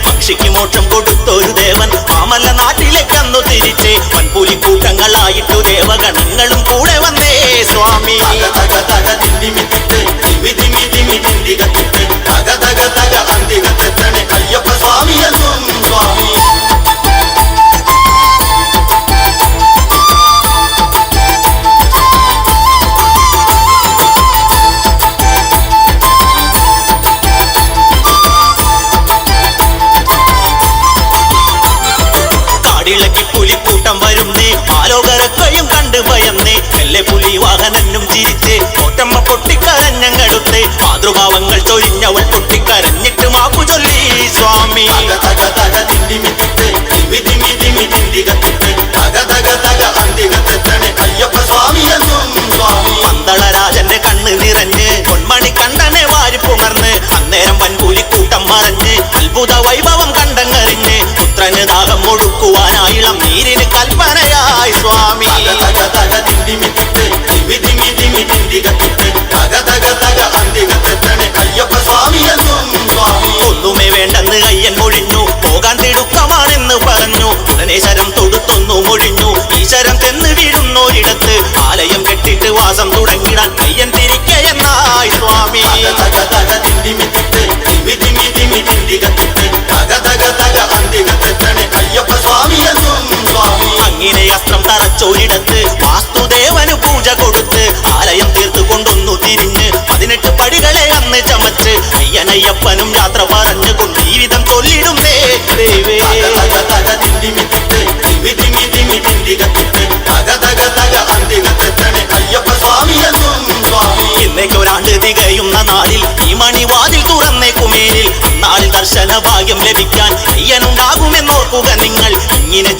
പക്ഷിക്ക് മോക്ഷം കൊടുത്തൊരു ദേവൻ മാമല്ല നാട്ടിലേക്കന്നു തിരിച്ചേ വൻപുലിക്കൂട്ടങ്ങളായിട്ടു ദേവഗണങ്ങളും കൂടെ വന്നേ സ്വാമി. ആലോകരക്കയും കണ്ട് ഭയന്നേ എല്ലെ പുലി വാഹനനും ചിരിച്ചേ കോട്ടമ്മ പൊട്ടിക്കരഞ്ഞങ്ങടുത്തേ മാതൃഭാവങ്ങൾ ചൊരിഞ്ഞവൾ പൊട്ടിക്കരഞ്ഞിട്ട് മാപ്പു ചൊല്ലി സ്വാമി. പന്തളരാജന്റെ കണ്ണ് നിറഞ്ഞ് പൊന്മണി കണ്ടനെ വാരിപ്പുണർന്ന് അന്നേരം വൻപുലിക്കൂട്ടം മറഞ്ഞ് അത്ഭുത വൈഭവം കണ്ടങ്ങറിഞ്ഞ് പുത്രന് ദാഹം ഒഴുക്കുവാനായിളം നീരിന് കൽപ്പനയായി സ്വാമി. ഒന്നുമേ വേണ്ടെന്ന് കയ്യൻ മൊഴിഞ്ഞു പോകാൻ തിടുക്കമാണെന്ന് പറഞ്ഞു. ഉടനെ ശരം തൊടുത്തൊന്നു മൊഴിഞ്ഞു ഈശ്വരം ചെന്ന് വീഴുന്നോരിടത്ത് ആലയം കെട്ടിട്ട് വാസം തുടങ്ങിടാൻ കയ്യൻ തിരിക്കെ എന്നായി സ്വാമി. അങ്ങനെ അസ്ത്രം തറച്ചോരിടത്ത് വാസ്തുദേവന് പൂജ കൊടുത്ത് ആലയം തീർത്തു കൊണ്ടൊന്നു തിരിഞ്ഞ് 18 പടികളെ അന്ന് ചമച്ച് അയ്യനയ്യപ്പനും യാത്ര പറഞ്ഞുകൊണ്ട് ജീവിതം ചൊല്ലിടുന്നേ ദേവേ. ഇന്നേക്കൊരാണ്ട് തികയുന്ന നാളിൽ ഈ മണിവാതിൽ തുറന്നേ കുമേനിൽ അന്നാളിൽ ദർശന ഭാഗ്യം ലഭിക്കാൻ അയ്യനുണ്ടാകുമെന്നോർക്കുക നിങ്ങൾ. ഇങ്ങനെ